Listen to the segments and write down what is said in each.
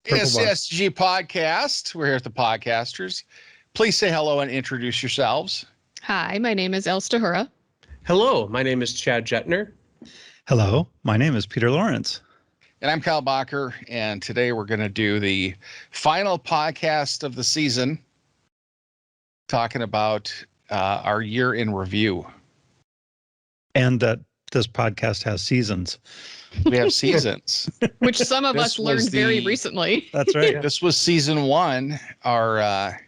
SSG Podcast. We're here at the Podcasters. Please say hello and introduce yourselves. Hi, my name is Els Tahura. Hello, my name is Chad Jetner. Hello, my name is Peter Lawrence. And I'm Kyle Bacher, and today we're going to do the final podcast of the season, talking about our year in review. And that this podcast has seasons. We have seasons. Which some of This us learned was very the- recently. That's right. This was season one, our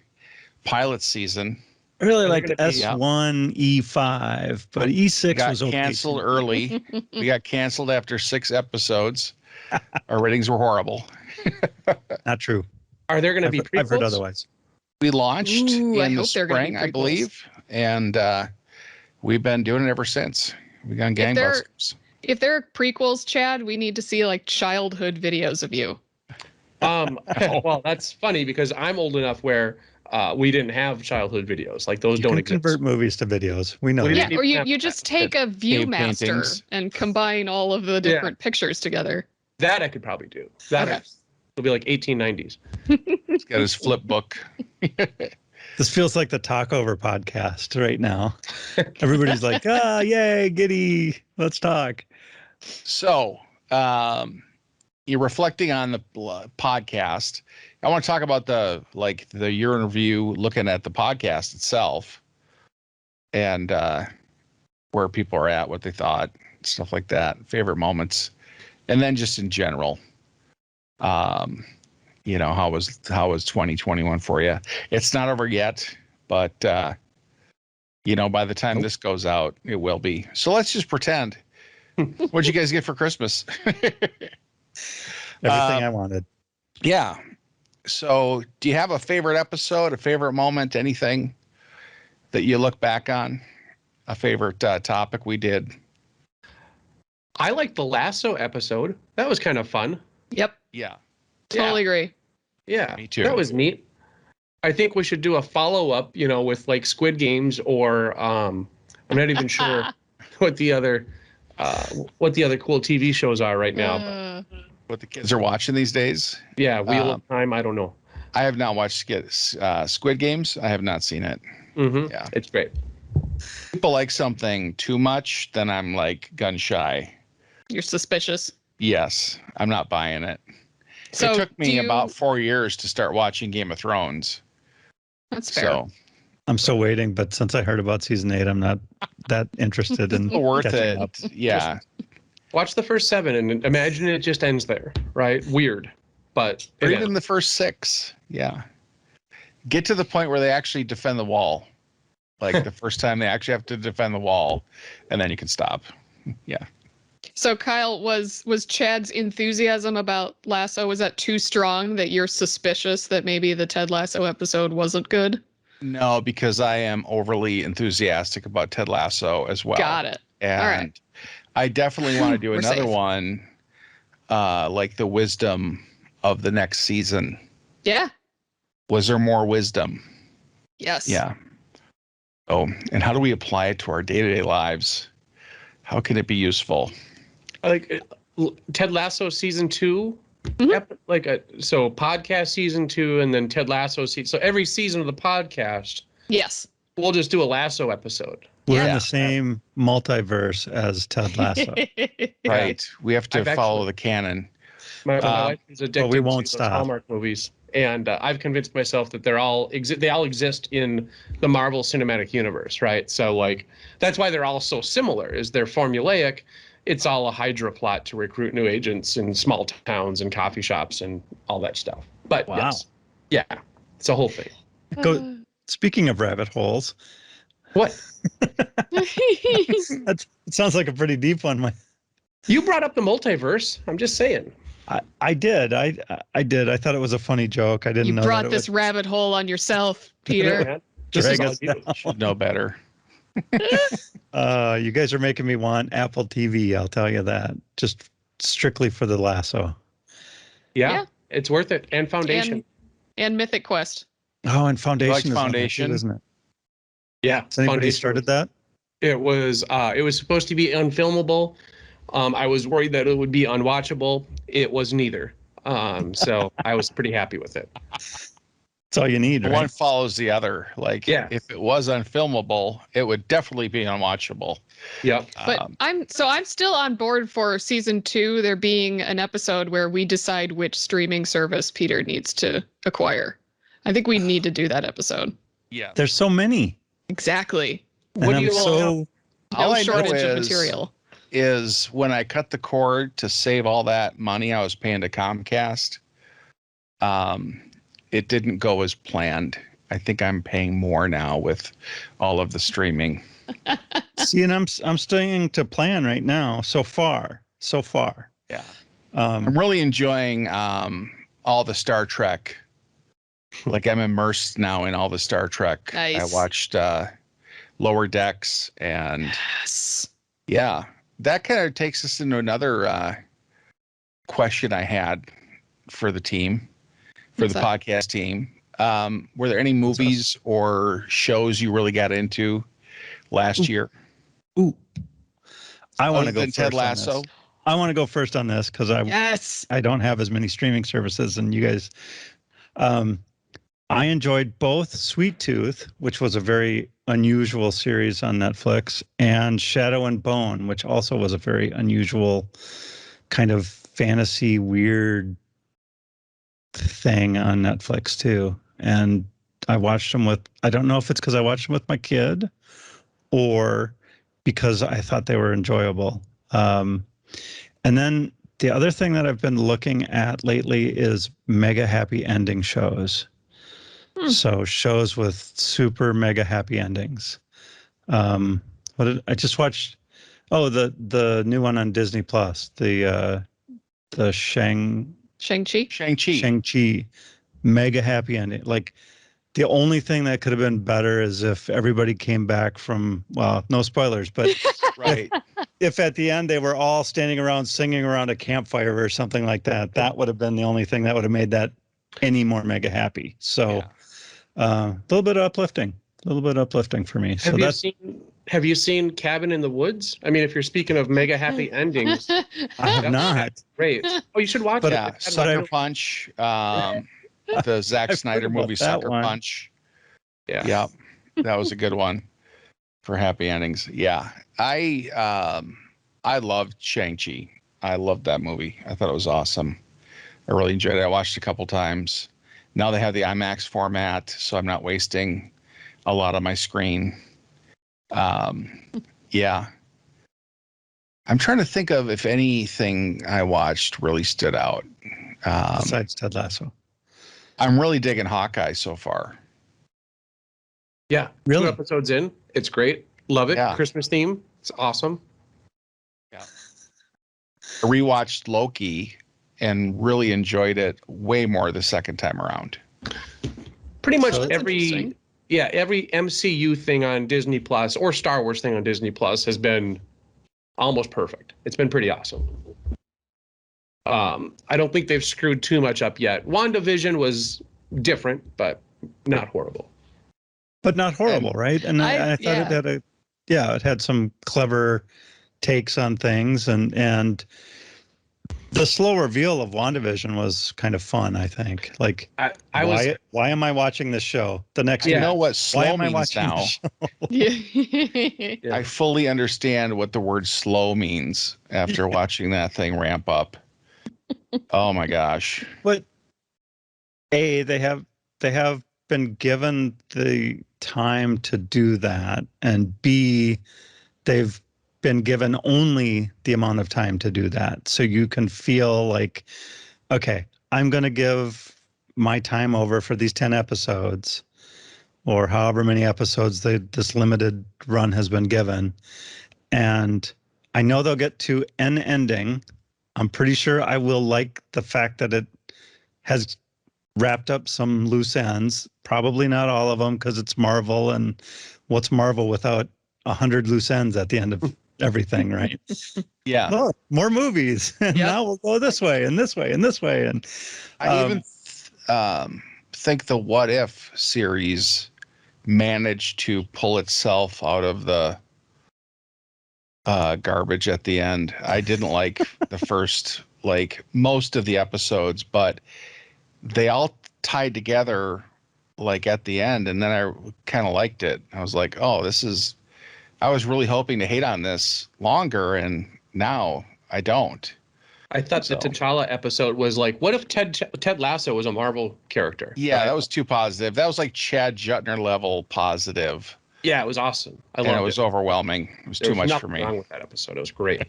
pilot season. I really And liked they're gonna be- S1, E5, but E6 Got was okay. canceled early. We got canceled after 6 episodes. Our ratings were horrible. Not true. Are there going to be prequels? I've heard otherwise. We launched Ooh, I in the hope they're gonna be spring, I prequels. believe, and we've been doing it ever since. We got If they're- gangbusters. If there are prequels, Chad, we need to see like childhood videos of you. Well, that's funny because I'm old enough where we didn't have childhood videos. Like those You don't can exist. convert movies to videos. We know We that. Yeah, didn't or even you, have you just take a ViewMaster paintings. and combine all of the different pictures together. That I could probably do. That Okay. it'll be like 1890s. He's got his flip book. This feels like the Talkover podcast right now. Everybody's like, yay, giddy. Let's talk. So, you're reflecting on the podcast. I want to talk about the year in review, looking at the podcast itself, and where people are at, what they thought, stuff like that, favorite moments, and then just in general. How was 2021 for you? It's not over yet, but by the time this goes out, it will be. So let's just pretend. What'd you guys get for Christmas? Everything I wanted. Yeah. So do you have a favorite episode, a favorite moment, anything that you look back on? A favorite topic we did? I like the Lasso episode. That was kind of fun. Yep, Yeah. totally agree. Yeah, Me too. That was neat. I think we should do a follow-up, with like Squid Games or I'm not even sure what the other cool TV shows are right now. But What the kids are watching these days? yeah, Wheel of Time. I don't know. I have not watched Squid Games. I have not seen it. Mm-hmm. Yeah. It's great. People like something too much, then I'm like gun shy. You're suspicious. Yes, I'm not buying it. So It took do me you- about 4 years to start watching Game of Thrones. That's fair. So I'm still waiting, but since I heard about season 8, I'm not that interested in worth catching it. up. Yeah. Watch the first 7 and imagine it just ends there, right? Weird, but Or it even ends. the first 6. Yeah. Get to the point where they actually defend the wall. Like the first time they actually have to defend the wall, and then you can stop. Yeah. So Kyle, was Chad's enthusiasm about Lasso, was that too strong that you're suspicious that maybe the Ted Lasso episode wasn't good? No, because I am overly enthusiastic about Ted Lasso as well. Got it. And All right. I definitely want to do We're another safe. one, like the wisdom of the next season. Yeah. Was there more wisdom? Yes. Yeah. Oh, and how do we apply it to our day-to-day lives? How can it be useful? Like Ted Lasso season 2. Mhm. So podcast season 2 and then Ted Lasso season. So every season of the podcast, Yes. we'll just do a Lasso episode. We're in Yeah. the same multiverse as Ted Lasso. Right. We have to I've follow actually- the canon. My wife is addicted we won't to those stop. Hallmark movies, and I've convinced myself that they all exist in the Marvel Cinematic Universe, right? So like that's why they're all so similar. Is they're formulaic. It's all a Hydra plot to recruit new agents in small towns and coffee shops and all that stuff. But Wow. yes, yeah, it's a whole thing. Go, speaking of rabbit holes, What it sounds like a pretty deep one. you brought up the multiverse? I'm just saying. I did. I did. I thought it was a funny joke. I didn't You know brought that it this would rabbit hole on yourself, Peter. Man, this drag is all us you. down. Should know better. You guys are making me want Apple TV. I'll tell you that. Just strictly for the Lasso. Yeah, Yeah. it's worth it. And Foundation. And Mythic Quest. Oh, and Foundation is on there Foundation? too, isn't it? Yeah, Has anybody Foundation started that? It was supposed to be unfilmable. I was worried that it would be unwatchable. It was neither. So I was pretty happy with it. That's all you need, right? One follows the other. Like, Yeah. if it was unfilmable, it would definitely be unwatchable. Yep. But I'm still on board for season 2, there being an episode where we decide which streaming service Peter needs to acquire. I think we need to do that episode. Yeah. There's so many. Exactly. And What do I'm you so All No I know shortage of is- material. Is when I cut the cord to save all that money I was paying to Comcast, it didn't go as planned. I think I'm paying more now with all of the streaming. see, and I'm staying to plan right now. So far. Yeah. I'm really enjoying all the Star Trek. Like, I'm immersed now in all the Star Trek. Nice. I watched Lower Decks, and Yes. yeah, that kind of takes us into another question I had for the team, for What's the that? podcast team. Were there any movies or shows you really got into last year? Ooh, I want to Other go than first Ted on this. Lasso. I want to go first on this because Yes. I don't have as many streaming services, and you guys. I enjoyed both Sweet Tooth, which was a very unusual series on Netflix, and Shadow and Bone, which also was a very unusual kind of fantasy weird thing on Netflix too. And I watched them with, I don't know if it's because I watched them with my kid or because I thought they were enjoyable. And then the other thing that I've been looking at lately is mega happy ending shows. So shows with super mega happy endings. What did I just watched? Oh, the new one on Disney Plus, the Shang-Chi. Shang-Chi. mega happy ending. Like the only thing that could have been better is if everybody came back from, well, no spoilers, but Right. if at the end they were all standing around singing around a campfire or something like that, that would have been the only thing that would have made that any more mega happy. So a little bit uplifting for me. So Have you seen Cabin in the Woods? I mean, if you're speaking of mega happy endings, I have not. great. Oh, you should watch But it. Yeah. It's got Sucker like- Punch. The Zack I've Snyder heard about movie that Sucker one. Punch. Yeah. Yep. That was a good one for happy endings. Yeah. I loved Shang-Chi. I loved that movie. I thought it was awesome. I really enjoyed it. I watched it a couple times. Now they have the IMAX format, so I'm not wasting a lot of my screen. Yeah. I'm trying to think of if anything I watched really stood out. Besides Ted Lasso. I'm really digging Hawkeye so far. Yeah. Really? 2 episodes in. It's great. Love it. Yeah. Christmas theme. It's awesome. I rewatched Loki and really enjoyed it way more the second time around. Pretty much So that's every interesting. MCU thing on Disney Plus or Star Wars thing on Disney Plus has been almost perfect. It's been pretty awesome. I don't think they've screwed too much up yet. WandaVision was different, but not horrible. But not horrible, right? And I thought it had it had some clever takes on things, and the slow reveal of WandaVision was kind of fun, I think. Like, why am I watching this show? The next You Yeah. know what why slow am I means watching now? this show? Yeah. Yeah. I fully understand what the word slow means after watching that thing ramp up. Oh my gosh. But they have been given the time to do that, and B, they've been given only the amount of time to do that. So you can feel like, okay, I'm going to give my time over for these 10 episodes or however many episodes this limited run has been given. And I know they'll get to an ending. I'm pretty sure I will like the fact that it has wrapped up some loose ends. Probably not all of them because it's Marvel, and what's Marvel without 100 loose ends at the end of everything, right? Yeah. Oh, more movies. And Yep. now we'll go this way and this way and this way. And I even think the What If series managed to pull itself out of the garbage at the end. I didn't like the first, like most of the episodes, but they all tied together like at the end, and then I kind of liked it. I was like, oh, I was really hoping to hate on this longer, and now I don't. I thought the So- T'Challa episode was like, what if Ted Lasso was a Marvel character? Yeah, Right? that was too positive. That was like Chad Jutner level positive, Yeah, it was awesome. I and loved it was overwhelming. It was There too was much for nothing me. wrong with that episode. It was great.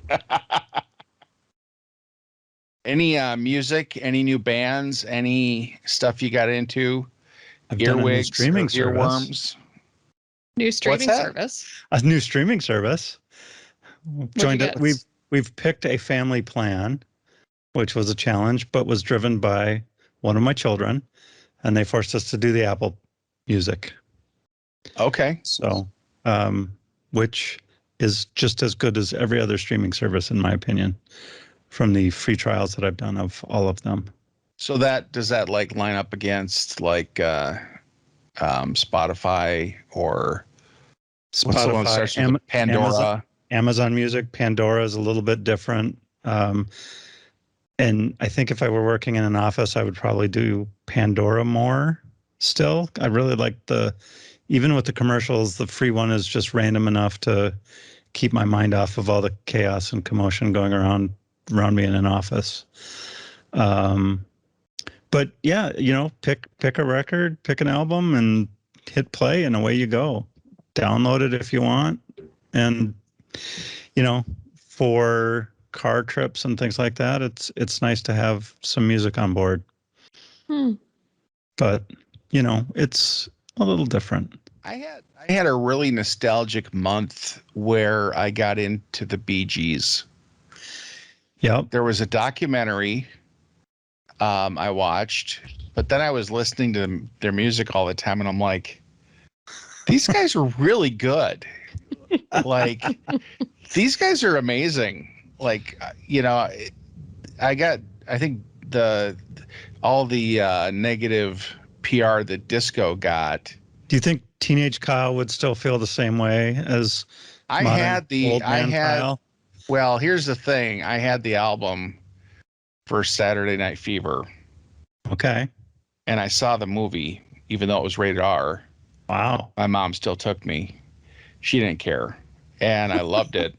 Any music? Any new bands? Any stuff you got into? I've done a new Earwigs, streaming or service. earworms? New streaming that? service. A new streaming service. Joined you it. get? We've picked a family plan, which was a challenge, but was driven by one of my children, and they forced us to do the Apple Music. Okay. So, which is just as good as every other streaming service, in my opinion, from the free trials that I've done of all of them. So does that like line up against like Spotify or what's the one that starts with Pandora? Amazon Music. Pandora is a little bit different. And I think if I were working in an office, I would probably do Pandora more still. I really like even with the commercials, the free one is just random enough to keep my mind off of all the chaos and commotion going around me in an office. But yeah, pick a record, pick an album, and hit play, and away you go. Download it if you want. And, for car trips and things like that, it's nice to have some music on board. But, it's a little different. I had a really nostalgic month where I got into the Bee Gees. Yep. There was a documentary I watched, but then I was listening to their music all the time, and I'm like, these guys are really good. Like, these guys are amazing. Like, I think all the negative PR that disco got. Do you think Teenage Kyle would still feel the same way as Kyle? Well, here's the thing. I had the album for Saturday Night Fever. Okay. And I saw the movie, even though it was rated R. Wow. My mom still took me. She didn't care. And I loved it.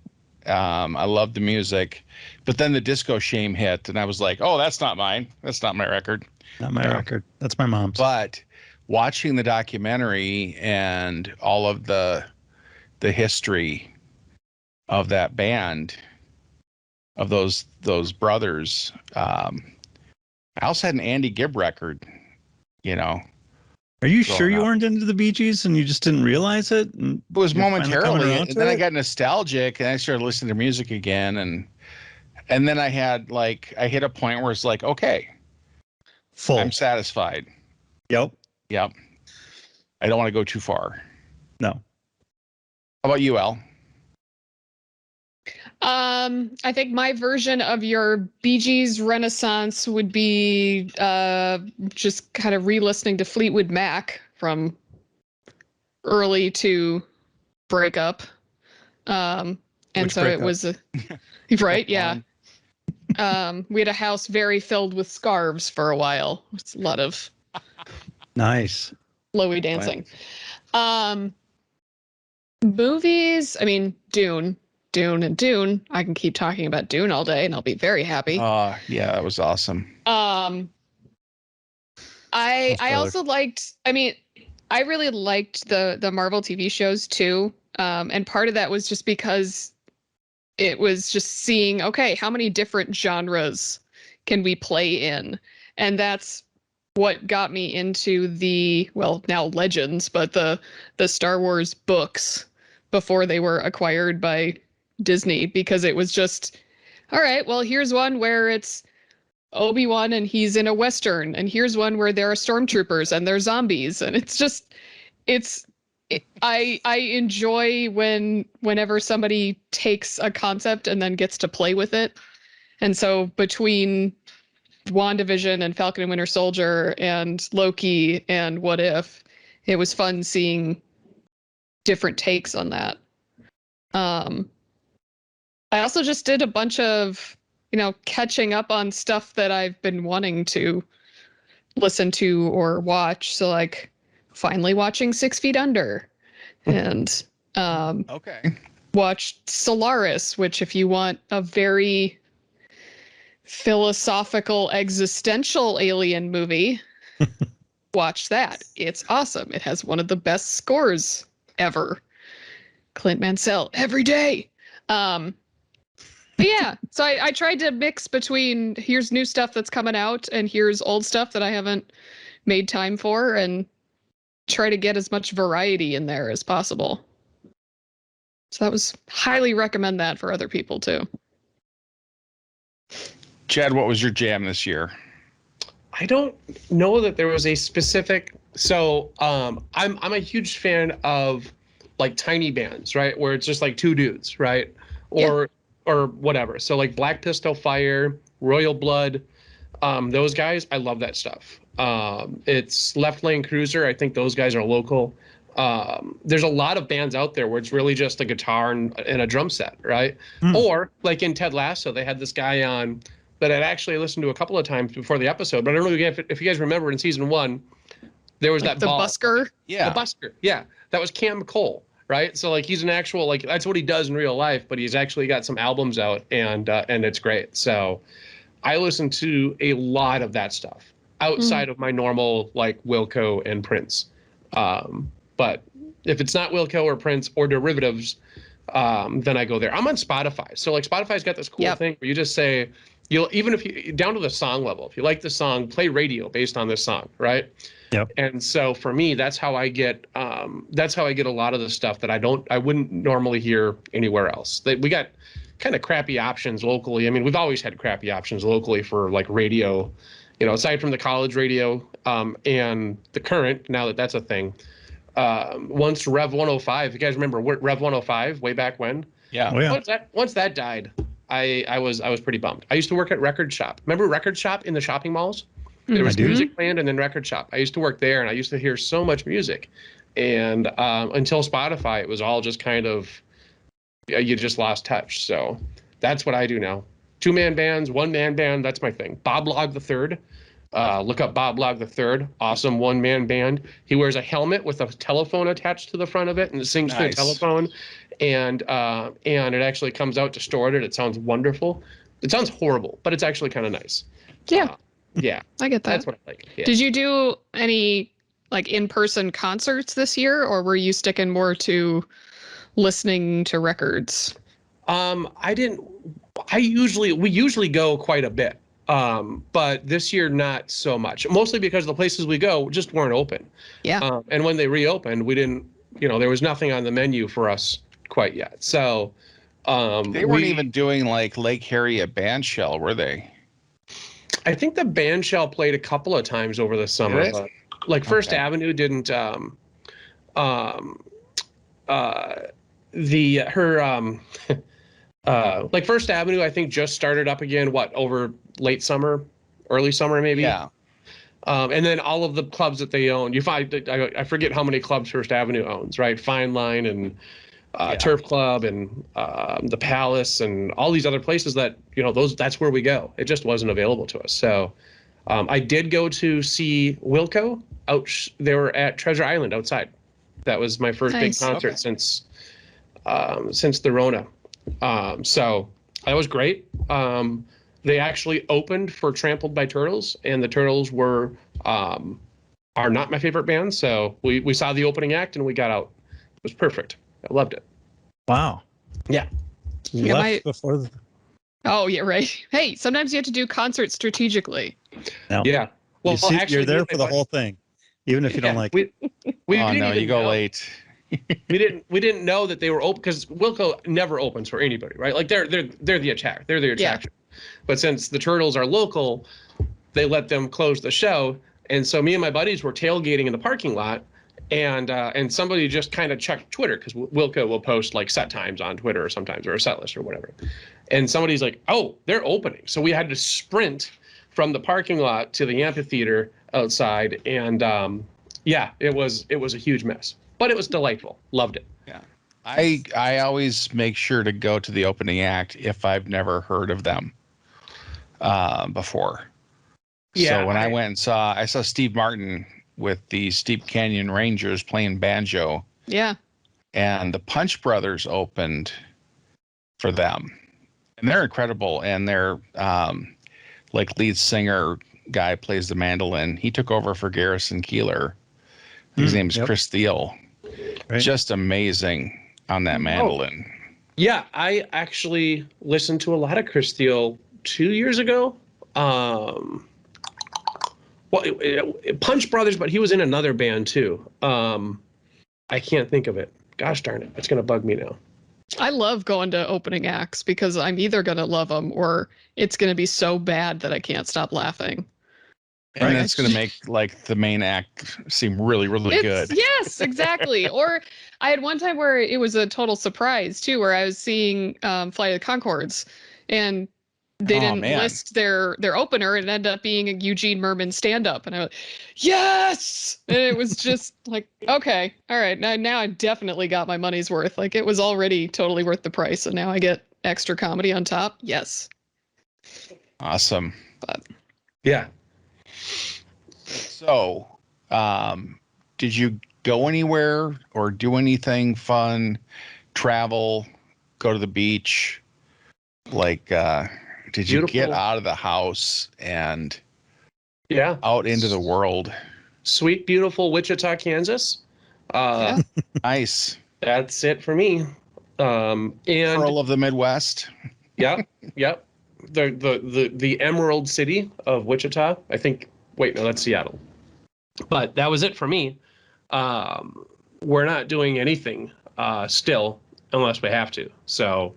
I loved the music. But then the disco shame hit, and I was like, oh, that's not mine. That's not my record. Not my record. That's my mom's. But watching the documentary and all of the history of that band, of those brothers, I also had an Andy Gibb record, Are you sure you weren't into the Bee Gees and you just didn't realize it? It was momentarily, and then I got nostalgic and I started listening to music again, and then I hit a point where it's like, okay, full. I'm satisfied. Yep. I don't want to go too far. No. How about you, Al? I think my version of your Bee Gees renaissance would be just kind of re-listening to Fleetwood Mac from early to breakup. And Which so breakup? it was right, yeah. We had a house very filled with scarves for a while. It's a lot of Nice. flowy dancing. Movies, I mean, Dune. I can keep talking about Dune all day and I'll be very happy. Yeah, that was awesome. I also liked, I really liked the Marvel TV shows too. And part of that was just because it was just seeing, okay, how many different genres can we play in? And that's what got me into now Legends, but the Star Wars books before they were acquired by Disney, because it was just, all right, well, here's one where it's Obi-Wan and he's in a Western, and here's one where there are stormtroopers and they're zombies. And it's just, I enjoy whenever somebody takes a concept and then gets to play with it. And so between WandaVision and Falcon and Winter Soldier and Loki and What If, it was fun seeing different takes on that. I also just did a bunch of, catching up on stuff that I've been wanting to listen to or watch. So like finally watching 6 Feet Under and Okay. watched Solaris, which if you want a very philosophical existential alien movie, watch that. It's awesome. It has one of the best scores ever. Clint Mansell every day. But yeah, so I tried to mix between here's new stuff that's coming out and here's old stuff that I haven't made time for, and try to get as much variety in there as possible. So that was highly recommend that for other people too. Chad, what was your jam this year? I don't know that there was a specific. So I'm a huge fan of like tiny bands, right? Where it's just like 2 dudes, right? Or whatever. So like Black Pistol Fire, Royal Blood, those guys, I love that stuff. It's Left Lane Cruiser. I think those guys are local. There's a lot of bands out there where it's really just a guitar and a drum set, right? Or like in Ted Lasso, they had this guy on that I'd actually listened to a couple of times before the episode, but I don't know if you guys remember in season 1, there was Like that the busker. Yeah. The busker. Yeah. That was Cam Cole. Right. So like he's an actual, like that's what he does in real life, but he's actually got some albums out and it's great. So I listen to a lot of that stuff outside of my normal like Wilco and Prince. But if it's not Wilco or Prince or derivatives, then I go there. I'm on Spotify. So like Spotify's got this cool thing where you just say, even if you down to the song level, if you like the song, play radio based on this song. Right. Yep. And so for me, that's how I get a lot of the stuff that I wouldn't normally hear anywhere else. We got kind of crappy options locally. I mean, we've always had crappy options locally for like radio, aside from the college radio and the current, now that that's a thing. Once Rev 105, you guys remember Rev 105 way back when? Yeah. Oh, yeah. Once that died, I was pretty bummed. I used to work at Record Shop. Remember Record Shop in the shopping malls? There was Music Land and then Record Shop. I used to work there and I used to hear so much music. And until Spotify, it was all just kind of, you just lost touch. So that's what I do now. 2-man bands, 1-man band, that's my thing. Bob Log the Third. Look up Bob Log the Third. Awesome 1-man band. He wears a helmet with a telephone attached to the front of it and it sings through a telephone. And it actually comes out distorted. It sounds wonderful. It sounds horrible, but it's actually kind of nice. Yeah. Yeah, I get that. that's what I like. Yeah. Did you do any like in-person concerts this year, or were you sticking more to listening to records? We usually go quite a bit. But this year, not so much, mostly because the places we go just weren't open. Yeah. And when they reopened, we didn't, there was nothing on the menu for us quite yet. So, They weren't even doing like Lake Harriet Bandshell, were they? I think the Bandshell played a couple of times over the summer. Did it? But, like First Avenue didn't. Like First Avenue, I think just started up again. Over late summer, early summer, maybe. Yeah. And then all of the clubs that they own, you find I forget how many clubs First Avenue owns, right? Fine Line and Turf Club and the Palace and all these other places that that's where we go. It just wasn't available to us. So I did go to see Wilco out. They were at Treasure Island outside. That was my first big concert since the Rona. So that was great. They actually opened for Trampled by Turtles, and the Turtles are not my favorite band. So we saw the opening act and we got out. It was perfect. I loved it. Wow. Yeah. Left before the... Oh, yeah, right. Hey, sometimes you have to do concerts strategically. No. Yeah. Well, actually, you're there for the whole thing, even if you don't like it. We Oh didn't no, even you go know. late. we didn't know that they were open because Wilco never opens for anybody, right? Like they're the attraction. They're the attraction. But since the Turtles are local, they let them close the show. And so me and my buddies were tailgating in the parking lot, and somebody just kind of checked Twitter because Wilco will post like set times on Twitter or sometimes, or a set list or whatever. And somebody's like, "Oh, they're opening." So we had to sprint from the parking lot to the amphitheater outside, and it was a huge mess, but it was delightful. Loved it. Yeah. I always make sure to go to the opening act if I've never heard of them before. Yeah, So when I went and I saw Steve Martin with the Steep Canyon Rangers playing banjo, Yeah. and the Punch Brothers opened for them, and they're incredible. And they're like lead singer guy plays the mandolin. He took over for Garrison Keillor. His name's yep. Chris Thiel. Right. Just amazing on that mandolin. Yeah, I actually listened to a lot of Chris Steele 2 years ago. Punch Brothers, but he was in another band too. I can't think of it. Gosh darn it, it's gonna bug me now. I love going to opening acts because I'm either going to love them or it's going to be so bad that I can't stop laughing. And it's going to make like the main act seem really, really good. Yes, exactly. Or I had one time where it was a total surprise too, where I was seeing Flight of the Conchords, and they didn't list their opener. It ended up being a Eugene Merman stand-up, and I was, yes! And it was just like, okay, all right, now I definitely got my money's worth. Like, it was already totally worth the price, and now I get extra comedy on top. Yes. Awesome. But yeah. So, did you go anywhere or do anything fun? Travel, go to the beach? Like, did you get out of the house and out into the world? Sweet, beautiful Wichita, Kansas. Nice. That's it for me. And Pearl of the Midwest. Yep. The Emerald City of Wichita. I think. Wait, no, that's Seattle. But that was it for me. We're not doing anything still unless we have to. So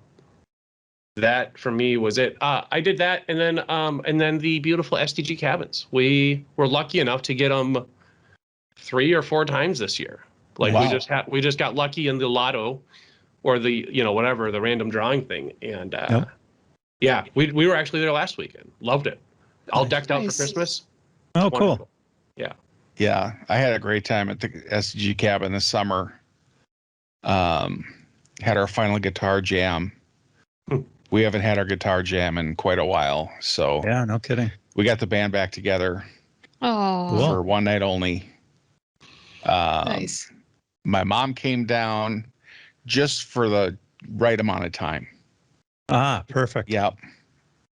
that for me was it. I did that, and then the beautiful SDG cabins. We were lucky enough to get them 3 or 4 times this year. Like we just got lucky in the lotto, or the whatever, the random drawing thing, and yeah, we were actually there last weekend. Loved it. All decked out for Christmas. Oh, cool. Yeah, I had a great time at the SDG cabin this summer. Had our final guitar jam. We haven't had our guitar jam in quite a while, so yeah, no kidding. We got the band back together for one night only. Nice. My mom came down just for the right amount of time. Ah, perfect. Yep.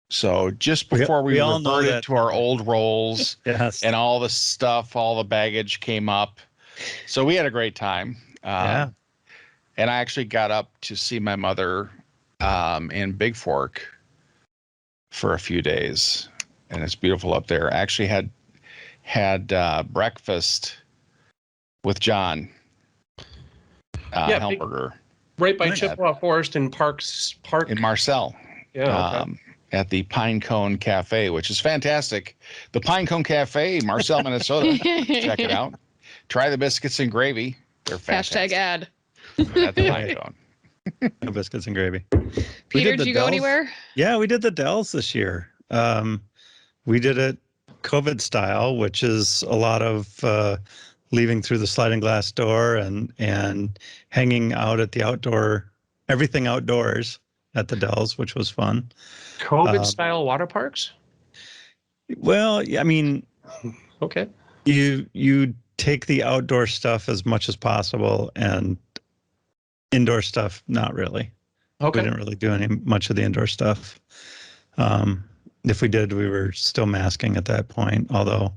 So just before we all reverted to our old roles, yes, and all the stuff, all the baggage came up. So we had a great time. Yeah. And I actually got up to see my mother in Big Fork for a few days, and it's beautiful up there. I actually had breakfast with John Helmberger. Right by Chippewa Forest and Park in Marcel. Yeah. Okay. At the Pine Cone Cafe, which is fantastic. The Pine Cone Cafe, Marcel, Minnesota. Check it out. Try the biscuits and gravy. They're fantastic. #ad. At the Pine Cone. No biscuits and gravy. Peter, did you go anywhere? Yeah, we did the Dells this year. We did it COVID style, which is a lot of leaving through the sliding glass door and hanging out at the everything outdoors at the Dells, which was fun. COVID style water parks? Well, I mean, okay. You take the outdoor stuff as much as possible, and indoor stuff, not really. Okay. We didn't really do much of the indoor stuff. If we did, we were still masking at that point. Although,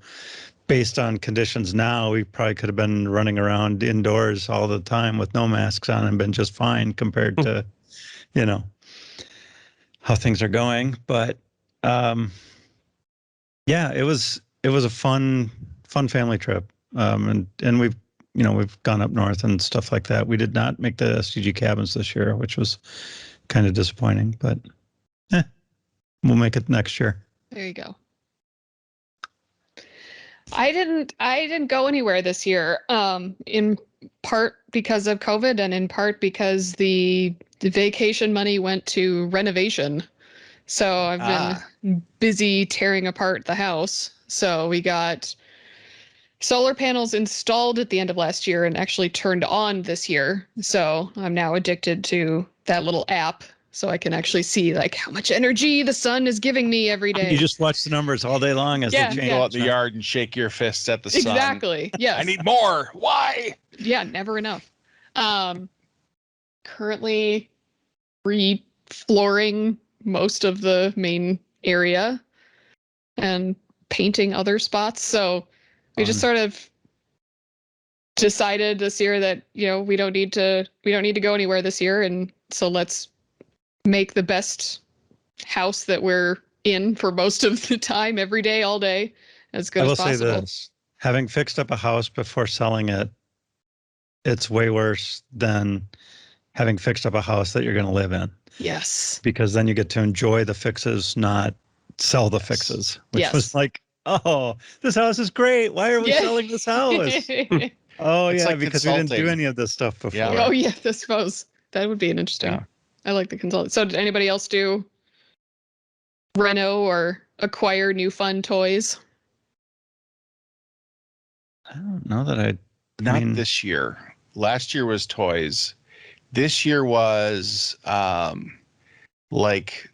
based on conditions now, we probably could have been running around indoors all the time with no masks on and been just fine compared to, how things are going. But yeah, it was a fun family trip. And we've gone up north and stuff like that. We did not make the SDG cabins this year, which was kind of disappointing, but we'll make it next year. There you go. I didn't go anywhere this year, in part because of COVID and in part because the vacation money went to renovation. So I've been busy tearing apart the house. So we got solar panels installed at the end of last year and actually turned on this year. So I'm now addicted to that little app so I can actually see like how much energy the sun is giving me every day. You just watch the numbers all day long as Yeah, they You change. go out in the yard and shake your fists at the sun. Exactly. Yes. I need more. Why? Yeah, never enough. Currently reflooring most of the main area and painting other spots. So we just Fun. sort of decided this year that, you know, we don't need to go anywhere this year, and so let's make the best house that we're in for most of the time, every day, all day, as good I will as say possible. this: having fixed up a house before selling it, it's way worse than having fixed up a house that you're going to live in, Yes. because then you get to enjoy the fixes, not sell the fixes, which Yes. was like, oh, this house is great. Why are we Yeah. selling this house? Oh, It's yeah, like because we didn't do consulting. any of this stuff before. Yeah. Oh yeah, I suppose that would be an interesting. Yeah. I like the consult. So did anybody else do reno or acquire new fun toys? I don't know that I Not mean, this year. Last year was toys. This year was like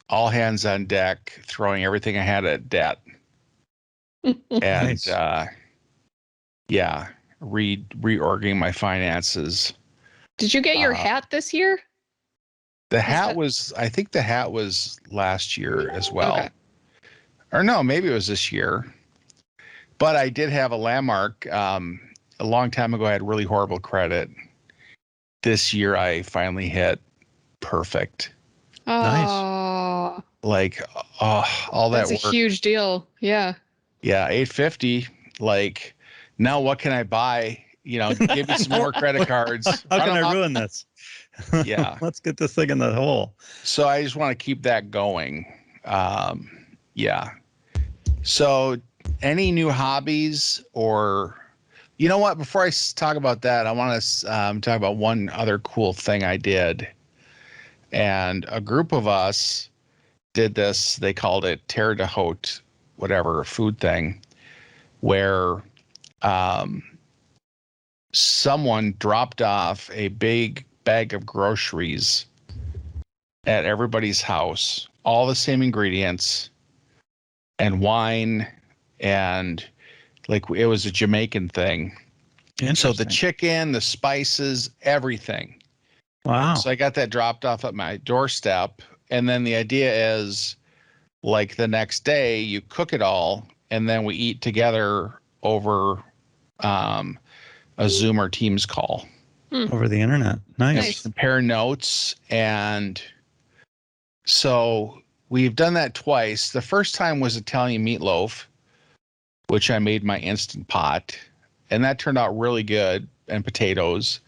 all hands on deck, throwing everything I had at debt. And Nice. yeah, reorging my finances. Did you get your Uh, hat this year? The hat that- was, I think the hat was last year as well. Okay. Or no, maybe it was this year. But I did have a Landmark. A long time ago, I had really horrible credit. This year, I finally hit perfect. Nice. Oh, Like, all that that's a work. huge deal. Yeah. Yeah, 850. Like, now what can I buy? You know, give me some more credit cards. how Run can 'em I up. ruin this? Yeah. Let's get this thing in the hole. So I just want to keep that going. Yeah. So any new hobbies, or, you know what, before I talk about that, I want to talk about one other cool thing I did. And a group of us did this. They called it Terre de Haute, whatever, food thing, where someone dropped off a big bag of groceries at everybody's house, all the same ingredients and wine, and like it was a Jamaican thing. So the Interesting. chicken, the spices, everything. Wow. So I got that dropped off at my doorstep. And then the idea is, like, the next day you cook it all, and then we eat together over a Zoom or Teams call. Over the internet. Nice. Nice. Compare notes. And so we've done that twice. The first time was Italian meatloaf, which I made my Instant Pot, and that turned out really good, and potatoes.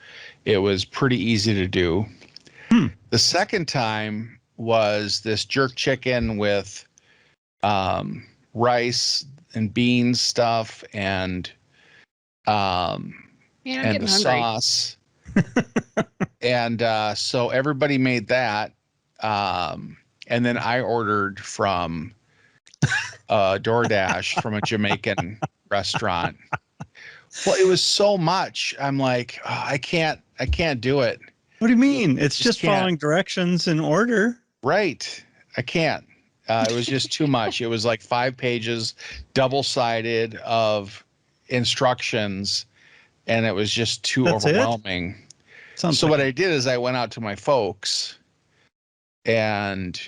It was pretty easy to do. The second time was this jerk chicken with rice and beans stuff, and Man, I'm and getting the hungry. sauce. And so everybody made that. And then I ordered from DoorDash from a Jamaican restaurant. Well, it was so much. I'm like, oh, I can't do it. What do you mean? It's Just just can't. following directions in order. Right. I can't. It was just too much. It was like 5 pages, double-sided, of instructions, and it was just too That's it? overwhelming. Sounds So like what I did is I went out to my folks, and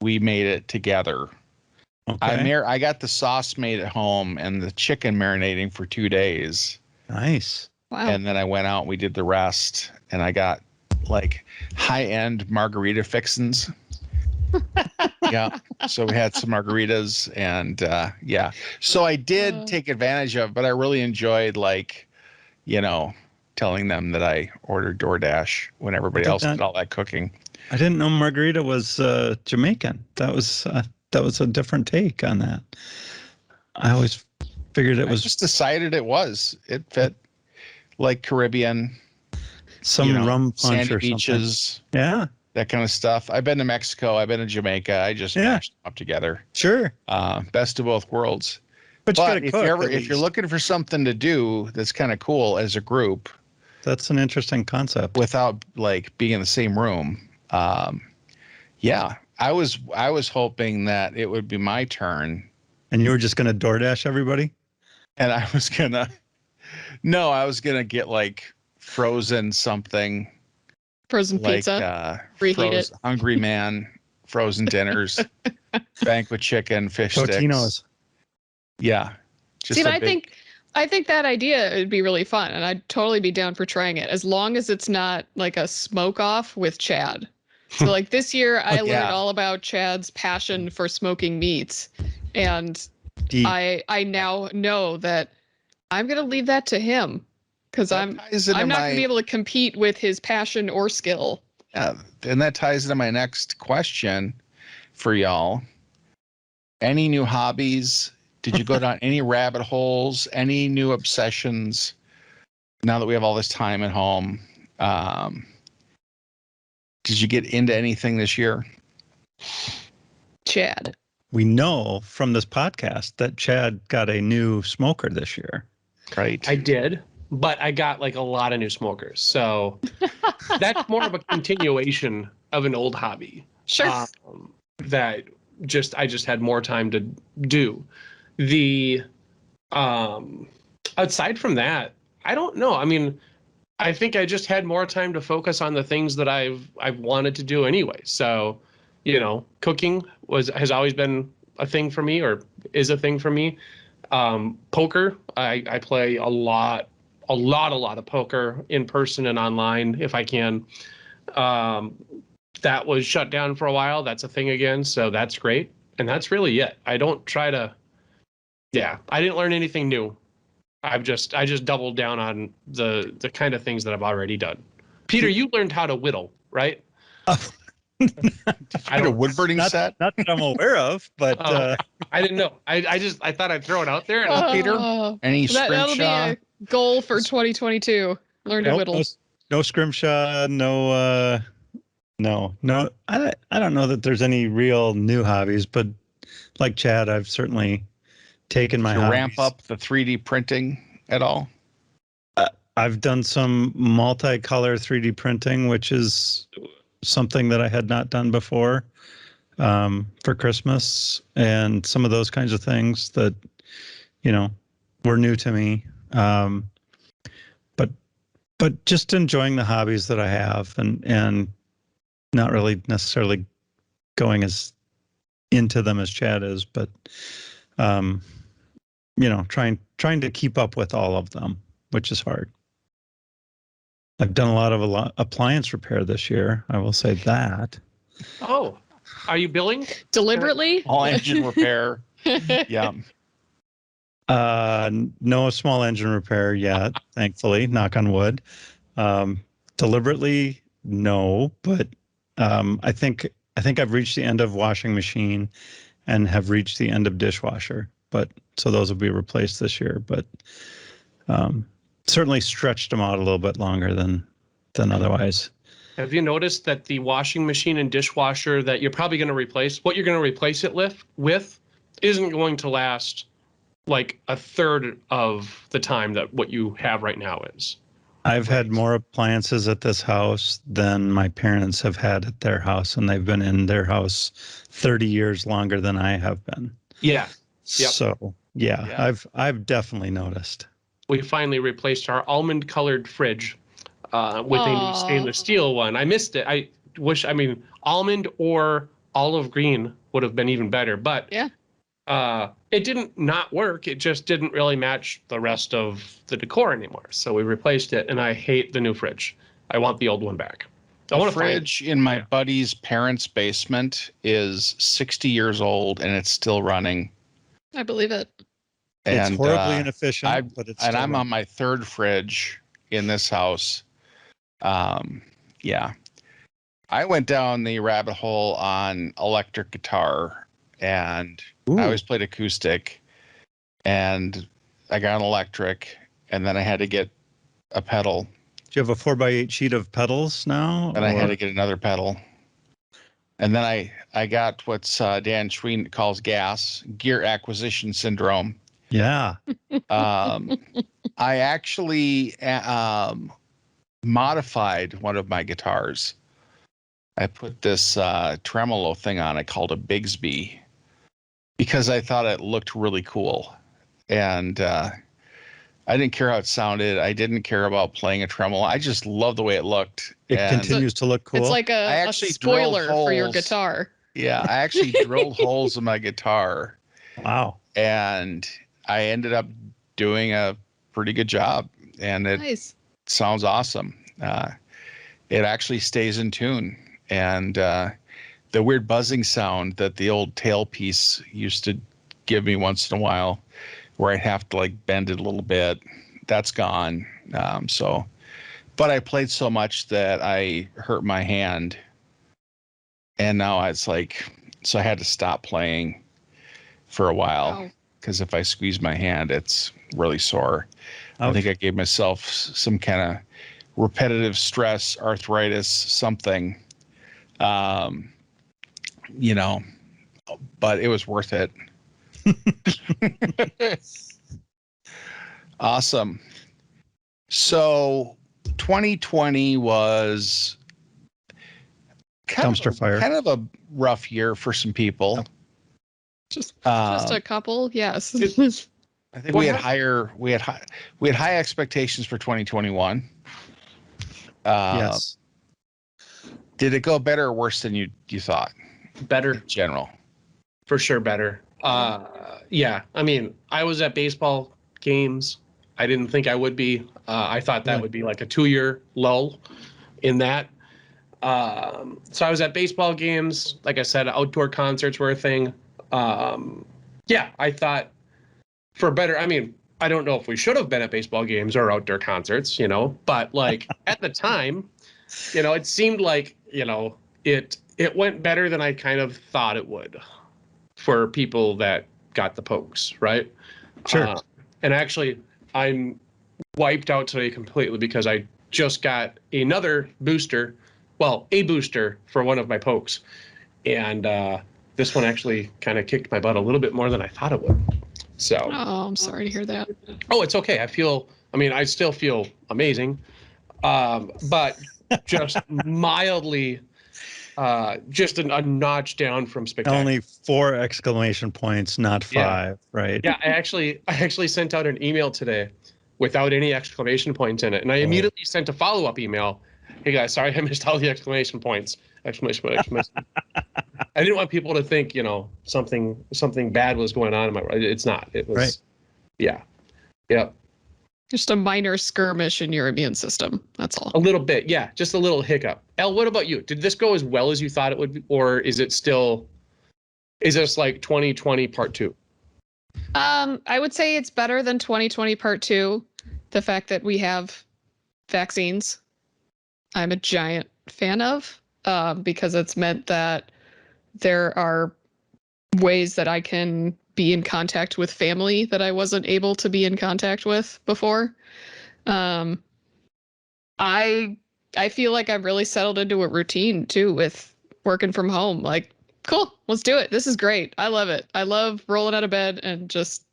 we made it together. okay. I got the sauce made at home and the chicken marinating for 2 days, Nice. Wow. and then I went out and we did the rest, and I got like high-end margarita fixins. Yeah. So we had some margaritas, and yeah. So I did take advantage of it, but I really enjoyed, like, you know, telling them that I ordered DoorDash when everybody did else that. did all that cooking. I didn't know margarita was Jamaican. That was a different take on that. I always figured it I was just decided it fit, like Caribbean, some you know, rum punch sandy or something. beaches, Yeah, that kind of stuff. I've been to Mexico. I've been to Jamaica. I just Yeah. mashed them up together. sure. Best of both worlds. But you But gotta if cook. you're at if you're least. looking for something to do that's kind of cool as a group That's an interesting concept. without like being in the same room, yeah, I was hoping that it would be my turn, And you were just gonna DoorDash everybody? and I was gonna no, I was gonna get like frozen something Frozen like pizza. Reheat it. Hungry Man, frozen dinners, banquet chicken, fish sticks. Totinos. Yeah, just See, a and big, I think that idea would be really fun, and I'd totally be down for trying it as long as it's not like a smoke off with Chad. So like this year, I learned yeah. all about Chad's passion for smoking meats, and Deep. I now know that I'm gonna leave that to him because That I'm ties into not my- gonna be able to compete with his passion or skill. Yeah, and that ties into my next question for y'all. Any new hobbies? Did you go down any rabbit holes? Any new obsessions? Now that we have all this time at home, did you get into anything this year? Chad. We know from this podcast that Chad got a new smoker this year. Right. I did, but I got like a lot of new smokers. So that's more of a continuation of an old hobby. Sure. That I just had more time to do. The aside from that, I don't know. I mean, I think I just had more time to focus on the things that I've wanted to do anyway. So, you know, cooking has always been a thing for me, or is a thing for me. Poker, I play a lot of poker in person and online if I can. That was shut down for a while. That's a thing again, so that's great. And that's really it. I don't try to. Yeah, I didn't learn anything new. I just doubled down on the kind of things that I've already done. Peter, you learned how to whittle, right? I had a wood burning set. Not that I'm aware of, but I didn't know. I thought I'd throw it out there. And Peter? Oh, Any that'll be scrimshaw? a goal for 2022. Learn to nope, whittle. no scrimshaw, no. I don't know that there's any real new hobbies, but like Chad, I've certainly taken my To hobbies. ramp up the 3D printing at all? I've done some multicolor 3D printing, which is something that I had not done before, for Christmas, and some of those kinds of things that, you know, were new to me. But just enjoying the hobbies that I have, and not really necessarily going as into them as Chad is, but you know, trying to keep up with all of them, which is hard. I've done a lot of appliance repair this year. I will say that. Oh, are you billing? Deliberately? All engine repair. Yeah. No small engine repair yet, thankfully, knock on wood. Deliberately, no, but I think I've reached the end of washing machine and have reached the end of dishwasher. But so those will be replaced this year, but certainly stretched them out a little bit longer than otherwise. Have you noticed that the washing machine and dishwasher that you're probably going to replace, what you're going to replace it with, isn't going to last like a third of the time that what you have right now is? I've had more appliances at this house than my parents have had at their house, and they've been in their house 30 years longer than I have been. Yeah. Yep. So yeah, Yeah. I've definitely noticed. We finally replaced our almond colored fridge with a new Aw. stainless steel one. I missed it. I mean, almond or olive green would have been even better, but Yeah. It didn't not work. It just didn't really match the rest of the decor anymore. So we replaced it, and I hate the new fridge. I want the old one back. I The want to find fridge in my buddy's parents' basement is 60 years old and it's still running. I believe it. It's And horribly inefficient, I- but it's and still I'm on my third fridge in this house. Yeah. I went down the rabbit hole on electric guitar, and Ooh. I always played acoustic, and I got an electric, and then I had to get a pedal, Do you have a 4x8 sheet of pedals now? and I had or- to get another pedal. And then I got what's Dan Schween calls gear acquisition syndrome. Yeah. I actually modified one of my guitars. I put this tremolo thing on it called a Bigsby because I thought it looked really cool. And I didn't care how it sounded. I didn't care about playing a tremolo. I just loved the way it looked. It And continues to look cool. It's like I a actually drilled spoiler for your holes. guitar. Yeah, I actually drilled holes in my guitar, Wow. and I ended up doing a pretty good job, and it Nice. sounds awesome. It actually stays in tune, and the weird buzzing sound that the old tailpiece used to give me once in a while, where I'd have to like bend it a little bit, that's gone. But I played so much that I hurt my hand, and now it's like, so I had to stop playing for a while Wow. because if I squeeze my hand, it's really sore. I Ouch. think I gave myself some kind of repetitive stress, arthritis, something, you know, but it was worth it. Awesome. So 2020 was Dumpster fire. kind of a rough year for some people. Just Um, a couple, yes. I think we had high expectations for 2021. Yes. Did it go better or worse than you thought Better, in general? for sure, better. Yeah, I mean, I was at baseball games. I didn't think I would be. I thought that Really? would be like a 2-year lull in that. So I was at baseball games. Like I said, outdoor concerts were a thing. Yeah, I thought for better. I mean, I don't know if we should have been at baseball games or outdoor concerts, but like at the time, it seemed like, it went better than I kind of thought it would for people that got the pokes, right? Sure. And actually, I'm wiped out today completely because I just got another booster, a booster for one of my pokes. And this one actually kind of kicked my butt a little bit more than I thought it would. So, Oh, I'm sorry to hear that. oh, it's okay. I still feel amazing. But just mildly, just a notch down from spectacular. Only 4 exclamation points, not 5, right? Yeah, I actually sent out an email today without any exclamation points in it. And I immediately sent a follow-up email. Hey guys, sorry I missed all the exclamation points. Exclamation point, exclamation point. I didn't want people to think, something bad was going on in my it's not. It was Right. Yeah. Yep. Just a minor skirmish in your immune system. That's all. A little bit, yeah, just a little hiccup. Elle, what about you? Did this go as well as you thought it would, or is this like 2020 part 2? I would say it's better than 2020 part 2. The fact that we have vaccines, I'm a giant fan of, because it's meant that there are ways that I can be in contact with family that I wasn't able to be in contact with before. I feel like I've really settled into a routine too with working from home. Like, cool, let's do it. This is great. I love it. I love rolling out of bed and just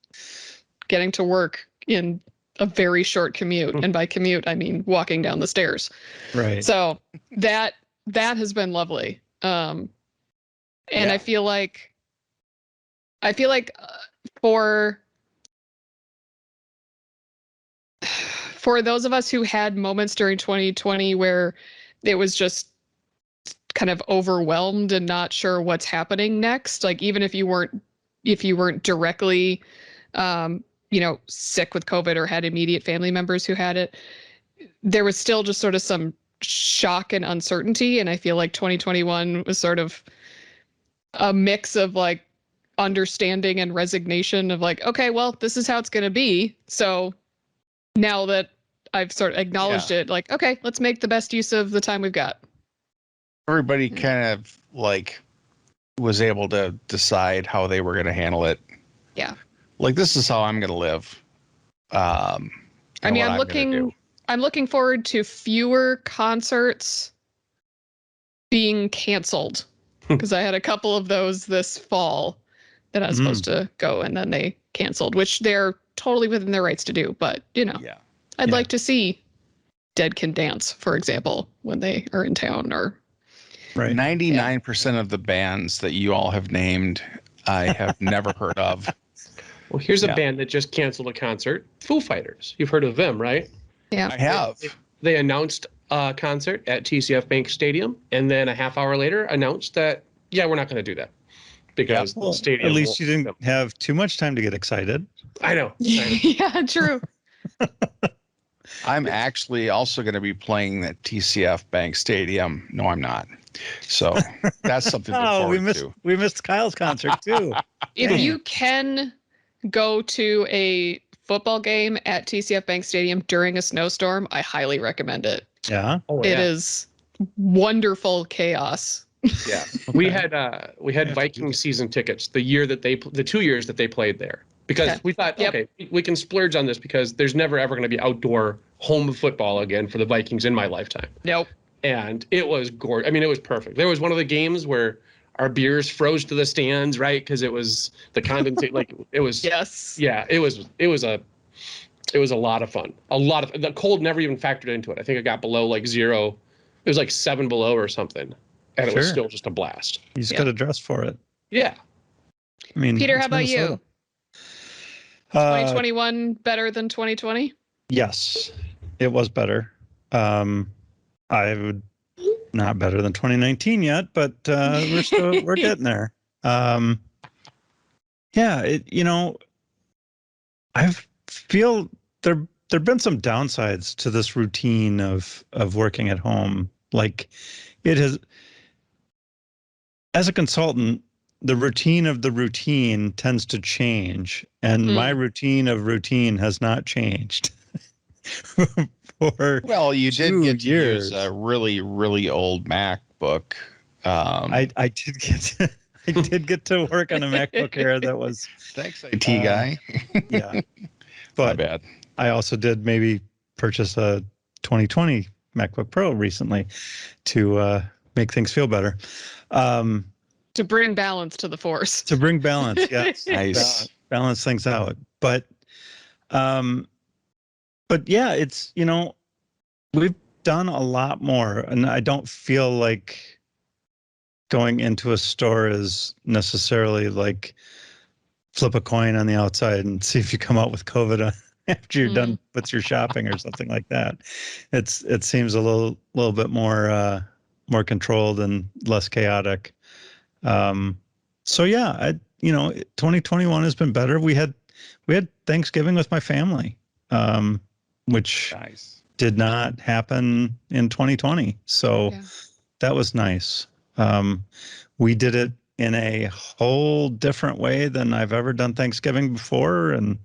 getting to work in a very short commute. And by commute, I mean walking down the stairs. Right. So that has been lovely. And Yeah. I feel like for those of us who had moments during 2020 where it was just kind of overwhelmed and not sure what's happening next, like even if you weren't directly sick with COVID or had immediate family members who had it, there was still just sort of some shock and uncertainty. And I feel like 2021 was sort of a mix of like understanding and resignation of like, okay, well, this is how it's going to be. So now that I've sort of acknowledged it, like, okay, let's make the best use of the time we've got. Everybody kind of like was able to decide how they were going to handle it. Yeah. Like, this is how I'm going to live. I mean, I'm looking forward to fewer concerts being canceled because I had a couple of those this fall that I was supposed to go, and then they canceled, which they're totally within their rights to do. But Yeah. I'd Yeah. like to see Dead Can Dance, for example, when they are in town. Or Right. 99% of the bands that you all have named, I have never heard of. Well, here's Yeah. a band that just canceled a concert, Foo Fighters. You've heard of them, right? yeah, I have. They announced a concert at TCF Bank Stadium, and then a half hour later announced that, yeah, we're not going to do that because Well, the stadium. at least you won't- didn't have too much time to get excited. I know. yeah, true. I'm actually also going to be playing at TCF Bank Stadium. No, I'm not. So that's something to look Oh, forward to. we missed Kyle's concert too. If Dang. you can go to a football game at TCF Bank Stadium during a snowstorm, I highly recommend it. Yeah. Oh, It yeah. is wonderful chaos. Yeah, we Okay. had have to Viking do season tickets the 2 years that they played there, because Okay. we thought, Yep. okay, we can splurge on this because there's never ever going to be outdoor home football again for the Vikings in my lifetime. Nope. And it was gorgeous. I mean, it was perfect. There was one of the games where our beers froze to the stands, right? Because it was the condensate, like it was. Yes. Yeah, it was a lot of fun. The cold never even factored into it. I think it got below like 0. It was like 7 below or something, and it was Sure. still just a blast. You just Yeah. got to dress for it. Yeah. I mean, Peter, it's how about you? Minnesota. 2021 better than 2020? Yes, it was better. I would not better than 2019 yet, but we're getting there. Yeah, I feel there've been some downsides to this routine of working at home. Like it has, as a consultant, the routine of the routine tends to change, and my routine of routine has not changed. For Well, you did 2 get to years. use a really, really old MacBook. I did get to work on a MacBook Air that was Thanks, IT guy. yeah, My but bad. I also did maybe purchase a 2020 MacBook Pro recently to make things feel better. To bring balance to the force. To bring balance, yes, Nice. balance things out. But yeah, it's we've done a lot more, and I don't feel like going into a store is necessarily like flip a coin on the outside and see if you come out with COVID after you're done with your shopping or something like that. It seems a little bit more controlled and less chaotic. So yeah, 2021 has been better. We had Thanksgiving with my family, which Nice. did not happen in 2020. So Yeah. that was nice. We did it in a whole different way than I've ever done Thanksgiving before. And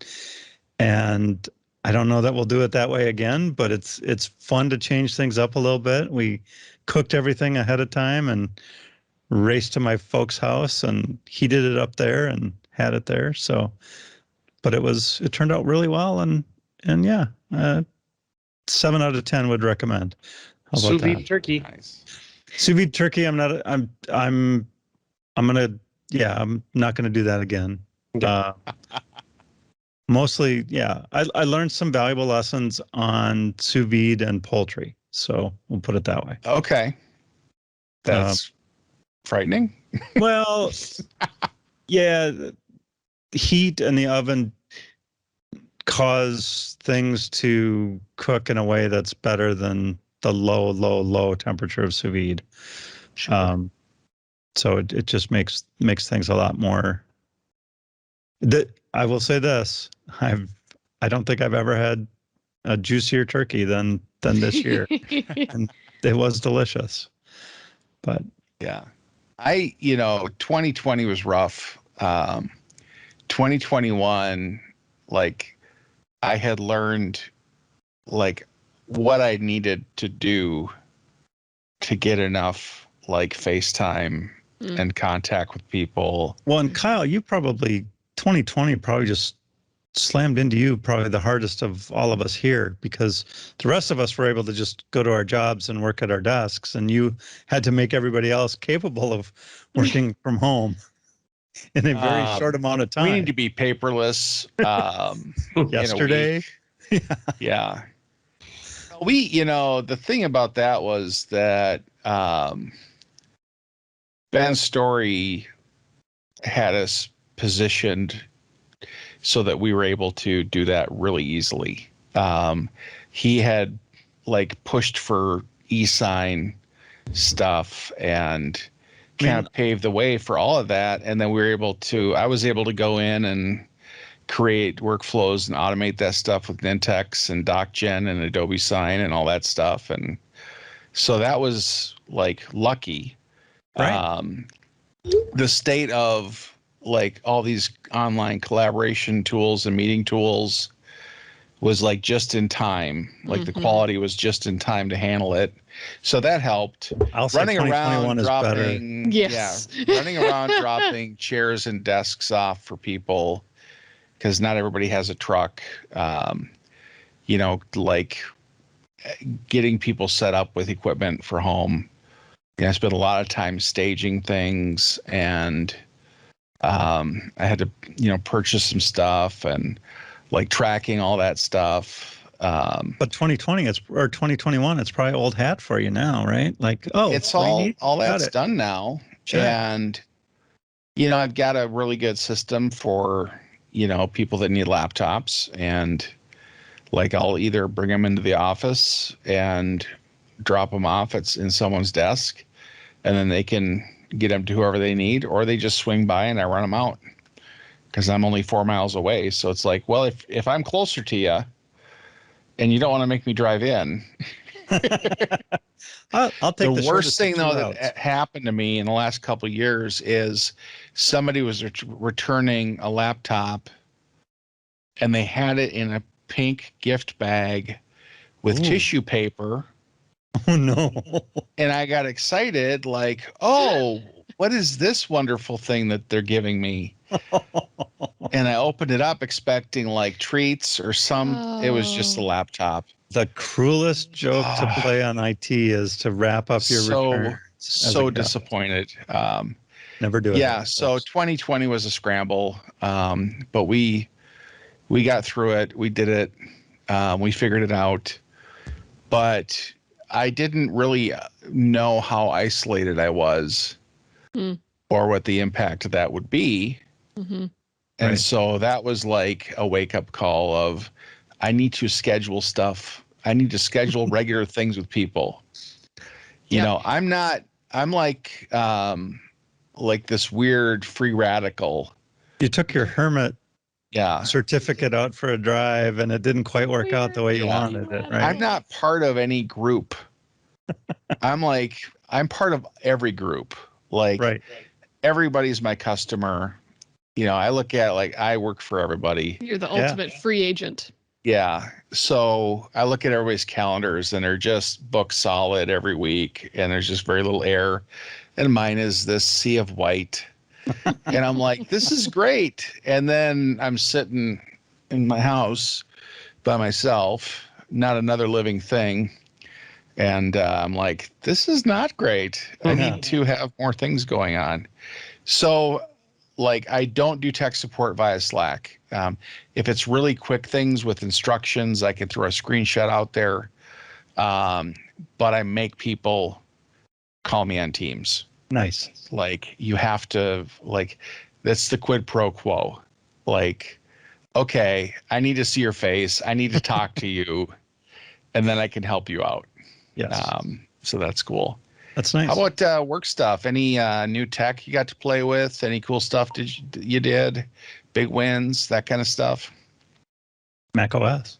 I don't know that we'll do it that way again, but it's fun to change things up a little bit. We cooked everything ahead of time and raced to my folks' house and heated it up there and had it there. So, but it turned out really well. And yeah, 7 out of 10 would recommend. How about Sous vide that? turkey. Nice. Sous vide turkey. I'm not gonna do that again. Mostly, yeah. I learned some valuable lessons on sous vide and poultry. So we'll put it that way. Okay. That's frightening. Well, yeah, the heat in the oven cause things to cook in a way that's better than the low temperature of sous vide. So it just makes things a lot more. I will say this: I don't think I've ever had a juicier turkey than this year. And it was delicious. But Yeah. 2020 was rough. 2021, like I had learned like what I needed to do to get enough like FaceTime and contact with people. well, and Kyle, 2020 probably just slammed into you probably the hardest of all of us here, because the rest of us were able to just go to our jobs and work at our desks, and you had to make everybody else capable of working from home. in a very short amount of time. We need to be paperless. in a Yesterday. week. Yeah. The thing about that was that Ben's story had us positioned so that we were able to do that really easily. He had like pushed for e-sign stuff and kind of paved the way for all of that. And then I was able to go in and create workflows and automate that stuff with Nintex and DocGen and Adobe Sign and all that stuff. And so that was like lucky. Right. The state of like all these online collaboration tools and meeting tools was like just in time. Like the quality was just in time to handle it. So that helped. I'll say Running 2021 around is dropping, Yes. running around dropping chairs and desks off for people because not everybody has a truck. Like getting people set up with equipment for home. I spent a lot of time staging things, and I had to, purchase some stuff and like tracking all that stuff. But 2020 or 2021, it's probably old hat for you now, right? Like, It's all that's it. done now. Sure. And, I've got a really good system for, people that need laptops, and like I'll either bring them into the office and drop them off in someone's desk, and then they can get them to whoever they need, or they just swing by and I run them out because I'm only 4 miles away. So it's like, well, if I'm closer to you and you don't want to make me drive in, I'll take the worst thing though routes. that happened to me in the last couple of years is somebody was returning a laptop and they had it in a pink gift bag with Ooh. tissue paper. Oh no. And I got excited, like, oh, what is this wonderful thing that they're giving me? And I opened it up expecting like treats or it was just a laptop. The cruelest joke to play on IT is to wrap up your returns. So disappointed. Never do it. Yeah, so 2020 was a scramble, but we got through it. We did it. We figured it out. But I didn't really know how isolated I was or what the impact of that would be. Mm-hmm. And Right. so that was like a wake-up call of I need to schedule stuff. I need to schedule regular things with people. I'm like this weird free radical. You took your hermit Yeah. certificate out for a drive and it didn't quite work out the way you wanted it, right? I'm not part of any group. I'm part of every group. Like Right. everybody's my customer. I look at like I work for everybody. You're the ultimate free agent. Yeah. So I look at everybody's calendars and they're just booked solid every week and there's just very little air. And mine is this sea of white. And I'm like, this is great. And then I'm sitting in my house by myself, not another living thing. And I'm like, this is not great. I need to have more things going on. So like I don't do tech support via Slack. If it's really quick things with instructions, I can throw a screenshot out there. But I make people call me on Teams. Nice. Like you have to that's the quid pro quo. Like, okay, I need to see your face. I need to talk to you, and then I can help you out. Yes. So that's cool. That's nice. How about work stuff? Any new tech you got to play with? Any cool stuff you did? Big wins, that kind of stuff? Mac OS.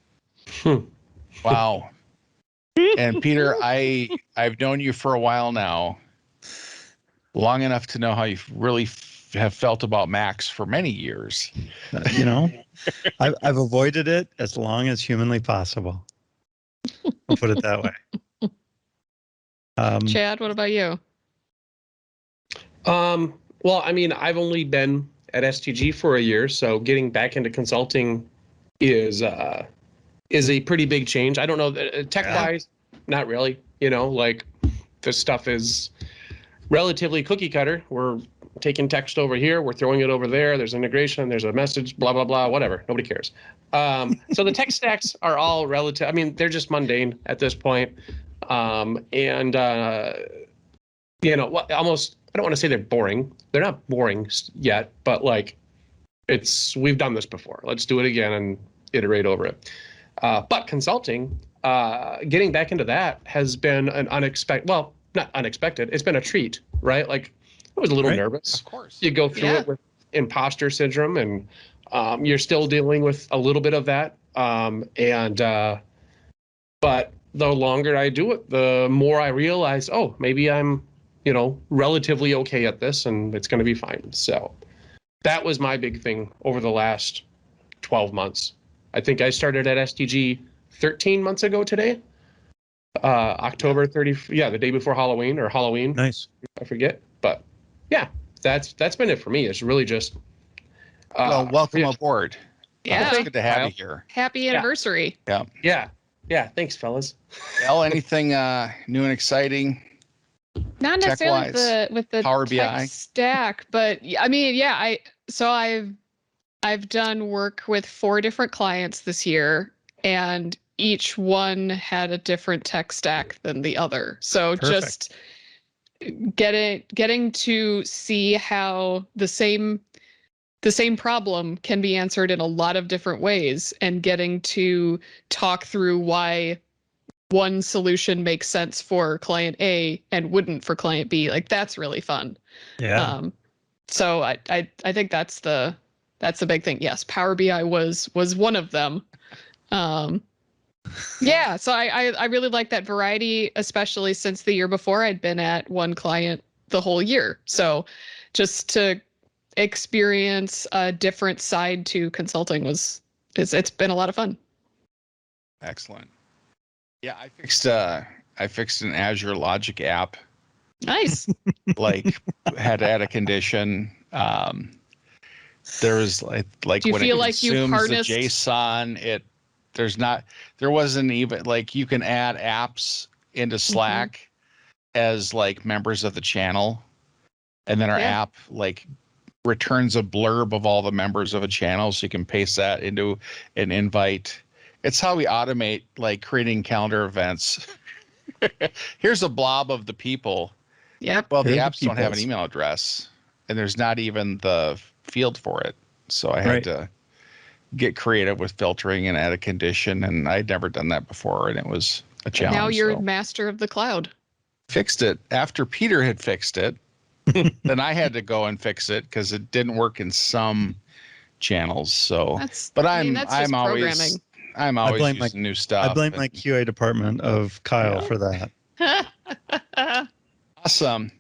Wow. And Peter, I've known you for a while now, long enough to know how you really have felt about Macs for many years. I've avoided it as long as humanly possible. I'll put it that way. Chad, what about you? Well, I mean, I've only been at STG for a year, so getting back into consulting is a pretty big change. I don't know, tech-wise, not really. Like this stuff is relatively cookie cutter. We're taking text over here, we're throwing it over there. There's integration, there's a message, blah, blah, blah, whatever. Nobody cares. So the tech stacks are all relative. I mean, they're just mundane at this point. You know, almost, I don't want to say they're boring. They're not boring yet, but like we've done this before. Let's do it again and iterate over it. But consulting, getting back into that has been an unexpected, well, not unexpected. It's been a treat, right? Like I was a little nervous. Of course. You go through it with imposter syndrome and you're still dealing with a little bit of that. But the longer I do it, the more I realize, oh, maybe I'm, you know, relatively okay at this and it's going to be fine. So that was my big thing over the last 12 months. I think I started at STG 13 months ago today. October 30, the day before Halloween or Halloween. Nice. I forget. But yeah, that's been it for me. It's really just Well, welcome aboard. Yeah. It's good to have you here. Happy anniversary. Yeah, thanks fellas. Well, anything new and exciting? Not necessarily Tech-wise, with the Power tech BI? stack, but I mean, yeah, I've done work with 4 different clients this year, and each one had a different tech stack than the other. So Perfect. just getting to see how the same problem can be answered in a lot of different ways, and getting to talk through why one solution makes sense for client A and wouldn't for client B. Like that's really fun. Yeah. So I think that's the big thing. Yes, Power BI was one of them. Yeah, so I really like that variety, especially since the year before I'd been at one client the whole year. So just to experience a different side to consulting it's been a lot of fun. Excellent. Yeah, I fixed an Azure Logic app. Nice. Like had to add a condition. There was like Do you when feel it like you consumes harnessed- the JSON, there wasn't even like you can add apps into Slack as like members of the channel, and then our app like returns a blurb of all the members of a channel, so you can paste that into an invite. It's how we automate like creating calendar events. Here's a blob of the people. Yep. Well, the Here's the apps don't have an peoples. email address, and there's not even the field for it. So I had Right. to get creative with filtering and add a condition, and I'd never done that before, and it was a challenge. Now you're so master of the cloud. fixed it after Peter had fixed it. Then I had to go and fix it because it didn't work in some channels. So, That's but I mean, that's just I'm always programming. I'm always blame using new stuff. I blame my and- QA department of Kyle for that. Awesome.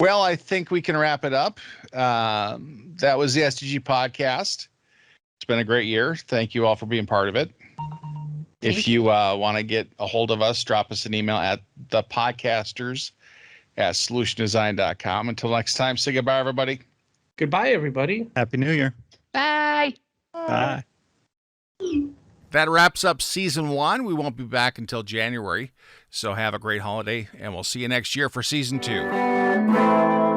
Well, I think we can wrap it up. That was the SDG podcast. It's been a great year. Thank you all for being part of it. If you want to get a hold of us, drop us an email at thepodcasters@solutiondesign.com. Until next time, say goodbye, everybody. Goodbye, everybody. Happy New Year. Bye. Bye. That wraps up season 1. We won't be back until January. So have a great holiday, and we'll see you next year for season 2.